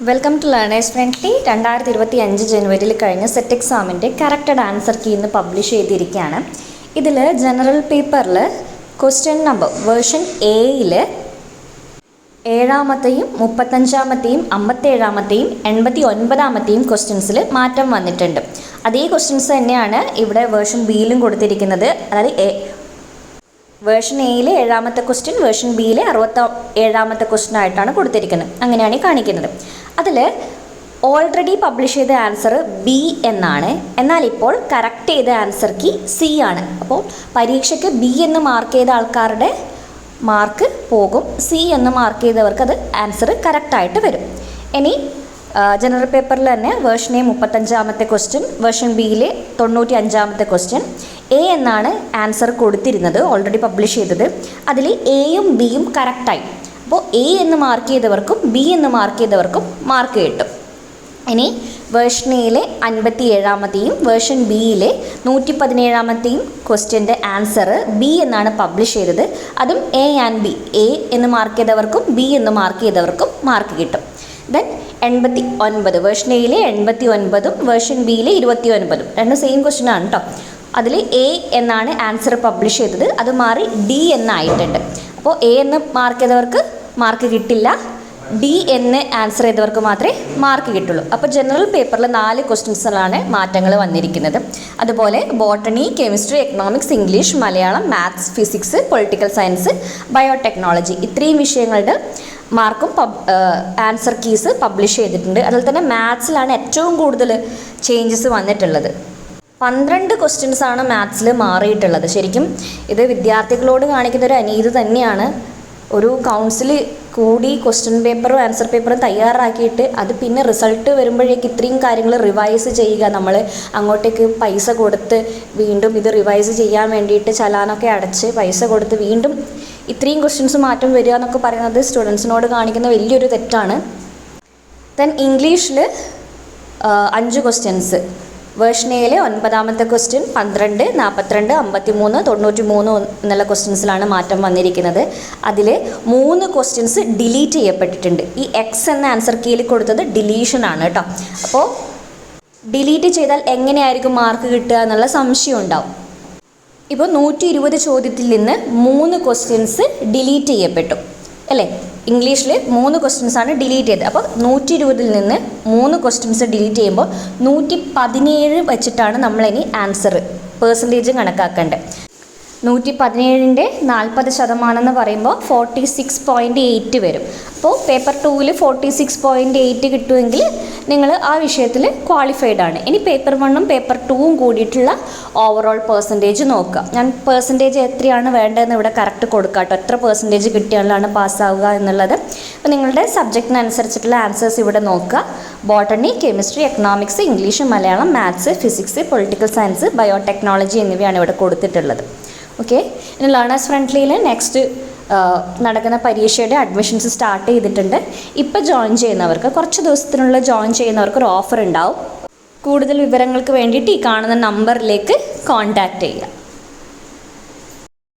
Welcome to learners friendly. 2025 ജനുവരിയിൽ കഴിഞ്ഞ set എക്സാമിൻ്റെ കറക്റ്റഡ് ആൻസർ കീ ഇന്ന് പബ്ലിഷ് ചെയ്തിരിക്കുകയാണ്. ഇതിൽ ജനറൽ പേപ്പറിൽ ക്വസ്റ്റ്യൻ നമ്പർ വേർഷൻ എയിൽ 7-ാമത്തെയും 35-ാമത്തെയും 57-ാമത്തെയും 89-ാമത്തെയും ക്വസ്റ്റ്യൻസിൽ മാറ്റം വന്നിട്ടുണ്ട്. അതേ ക്വസ്റ്റ്യൻസ് തന്നെയാണ് ഇവിടെ വേർഷൻ ബിയിലും കൊടുത്തിരിക്കുന്നത്. അതായത് വേർഷൻ എയിൽ 7-ാമത്തെ ക്വസ്റ്റ്യൻ വേർഷൻ ബിയിൽ 67-ാമത്തെ ക്വസ്റ്റ്യൻ ആയിട്ടാണ് കൊടുത്തിരിക്കുന്നത്. അങ്ങനെയാണ് ഈ കാണിക്കുന്നത്. അതിൽ ഓൾറെഡി പബ്ലിഷ് ചെയ്ത ആൻസർ ബി എന്നാണ്, എന്നാൽ ഇപ്പോൾ കറക്റ്റ് ചെയ്ത ആൻസർ കീ സി ആണ്. അപ്പോൾ പരീക്ഷയ്ക്ക് ബി എന്ന് മാർക്ക് ചെയ്ത ആൾക്കാരുടെ മാർക്ക് പോകും, സി എന്ന് മാർക്ക് ചെയ്തവർക്ക് അത് ആൻസർ കറക്റ്റായിട്ട് വരും. ഇനി ജനറൽ പേപ്പറിൽ തന്നെ വേർഷൻ എ 35-ാമത്തെ ക്വസ്റ്റ്യൻ, വേർഷൻ ബിയിലെ 95-ാമത്തെ ക്വസ്റ്റ്യൻ. എ എന്നാണ് ആൻസർ കൊടുത്തിരുന്നത് ഓൾറെഡി പബ്ലിഷ് ചെയ്തത്. അതിൽ എയും ബിയും കറക്റ്റായി. അപ്പോൾ എ എന്ന് മാർക്ക് ചെയ്തവർക്കും ബി എന്ന് മാർക്ക് ചെയ്തവർക്കും മാർക്ക് കിട്ടും. ഇനി വേർഷൻ എയിലെ 57-ാമത്തെയും വേർഷൻ ബിയിലെ 117-ാമത്തെയും ക്വസ്റ്റ്യൻ്റെ ആൻസർ ബി എന്നാണ് പബ്ലിഷ് ചെയ്തത്. അതും എ ആൻഡ് ബി, എ എന്ന് മാർക്ക് ചെയ്തവർക്കും ബി എന്ന് മാർക്ക് ചെയ്തവർക്കും മാർക്ക് കിട്ടും. ദെൻ 89 വേർഷൻ എയിലെ 89-ഉം വേർഷൻ ബിയിലെ 29-ഉം രണ്ടും സെയിം ക്വസ്റ്റ്യൻ ആണ് കേട്ടോ. അതിൽ എ എന്നാണ് ആൻസർ പബ്ലിഷ് ചെയ്തത്, അത് മാറി ഡി എന്നായിട്ടുണ്ട്. അപ്പോൾ എ എന്ന് മാർക്ക് ചെയ്തവർക്ക് മാർക്ക് കിട്ടില്ല, ഡി എന്ന് ആൻസർ ചെയ്തവർക്ക് മാത്രമേ മാർക്ക് കിട്ടുള്ളൂ. അപ്പോൾ ജനറൽ പേപ്പറിൽ 4 ക്വസ്റ്റ്യൻസിലാണ് മാറ്റങ്ങൾ വന്നിരിക്കുന്നത്. അതുപോലെ botany, chemistry, economics, English, Malayalam, maths, physics, political science, biotechnology ഇത്രയും വിഷയങ്ങളുടെ മാർക്കും ആൻസർ കീസ് പബ്ലിഷ് ചെയ്തിട്ടുണ്ട്. അതുപോലെ തന്നെ മാത്സിലാണ് ഏറ്റവും കൂടുതൽ ചേഞ്ചസ് വന്നിട്ടുള്ളത്. 12 ക്വസ്റ്റ്യൻസാണ് മാത്സിൽ മാറിയിട്ടുള്ളത്. ശരിക്കും ഇത് വിദ്യാർത്ഥികളോട് കാണിക്കുന്ന ഒരു അനീതി തന്നെയാണ്. ഒരു കൗൺസിൽ കൂടി ക്വസ്റ്റ്യൻ പേപ്പറും ആൻസർ പേപ്പറും തയ്യാറാക്കിയിട്ട് അത് പിന്നെ റിസൾട്ട് വരുമ്പോഴേക്ക് ഇത്രയും കാര്യങ്ങൾ റിവൈസ് ചെയ്യുക, നമ്മൾ അങ്ങോട്ടേക്ക് പൈസ കൊടുത്ത് വീണ്ടും ഇത് റിവൈസ് ചെയ്യാൻ വേണ്ടിയിട്ട് ചലാനൊക്കെ അടച്ച് പൈസ കൊടുത്ത് വീണ്ടും ഇത്രയും ക്വസ്റ്റ്യൻസ് മാറ്റം വരിക എന്നൊക്കെ പറയുന്നത് സ്റ്റുഡൻസിനോട് കാണിക്കുന്ന വലിയൊരു തെറ്റാണ്. ദെൻ ഇംഗ്ലീഷിൽ 5 ക്വസ്റ്റ്യൻസ് വേർഷൻ എയിലെ 9-ാമത്തെ ക്വസ്റ്റ്യൻ 12, 42, 53, 93 എന്നുള്ള ക്വസ്റ്റ്യൻസിലാണ് മാറ്റം വന്നിരിക്കുന്നത്. അതിൽ 3 ക്വസ്റ്റ്യൻസ് ഡിലീറ്റ് ചെയ്യപ്പെട്ടിട്ടുണ്ട്. ഈ എക്സ് എന്ന ആൻസർ കീയിൽ കൊടുത്തത് ഡിലീഷനാണ് കേട്ടോ. അപ്പോൾ ഡിലീറ്റ് ചെയ്താൽ എങ്ങനെയായിരിക്കും മാർക്ക് കിട്ടുക എന്നുള്ള സംശയം ഉണ്ടാവും. ഇപ്പോൾ 120 ചോദ്യത്തിൽ നിന്ന് 3 ക്വസ്റ്റ്യൻസ് ഡിലീറ്റ് ചെയ്യപ്പെട്ടു അല്ലേ. ഇംഗ്ലീഷിൽ 3 ക്വസ്റ്റ്യൻസാണ് ഡിലീറ്റ് ചെയ്തത്. അപ്പോൾ 120-ൽ നിന്ന് 3 ക്വസ്റ്റ്യൻസ് ഡിലീറ്റ് ചെയ്യുമ്പോൾ 117 വെച്ചിട്ടാണ് നമ്മളിനി ആൻസർ പെർസെൻറ്റേജ് കണക്കാക്കേണ്ടത്. 117-ൻ്റെ 40% എന്ന് പറയുമ്പോൾ 46.8 വരും. അപ്പോൾ പേപ്പർ 2-ൽ 46.8 കിട്ടുമെങ്കിൽ നിങ്ങൾ ആ വിഷയത്തിൽ ക്വാളിഫൈഡ് ആണ്. ഇനി പേപ്പർ 1-ഉം പേപ്പർ 2-ഉം കൂടിയിട്ടുള്ള ഓവറോൾ പെർസെൻറ്റേജ് നോക്കുക. ഞാൻ പെർസെൻറ്റേജ് എത്രയാണ് വേണ്ടതെന്ന് ഇവിടെ കറക്റ്റ് കൊടുക്കാം കേട്ടോ, എത്ര പെർസെൻറ്റേജ് കിട്ടിയാലാണ് പാസ്സാവുക എന്നുള്ളത്. അപ്പോൾ നിങ്ങളുടെ സബ്ജക്റ്റിനനുസരിച്ചിട്ടുള്ള ആൻസേഴ്സ് ഇവിടെ നോക്കുക. Botany, chemistry, economics, English, Malayalam, maths, physics, political science, biotechnology എന്നിവയാണ് ഇവിടെ കൊടുത്തിട്ടുള്ളത്. ഓക്കെ. ഇനി ലേണേഴ്സ് ഫ്രണ്ട്ലിയിൽ നെക്സ്റ്റ് നടക്കുന്ന പരീക്ഷയുടെ അഡ്മിഷൻസ് സ്റ്റാർട്ട് ചെയ്തിട്ടുണ്ട്. ഇപ്പോൾ ജോയിൻ ചെയ്യുന്നവർക്ക്, കുറച്ച് ദിവസത്തിനുള്ള ജോയിൻ ചെയ്യുന്നവർക്ക് ഒരു ഓഫർ ഉണ്ടാവും. കൂടുതൽ വിവരങ്ങൾക്ക് വേണ്ടിയിട്ട് ഈ കാണുന്ന നമ്പറിലേക്ക് കോൺടാക്റ്റ് ചെയ്യുക.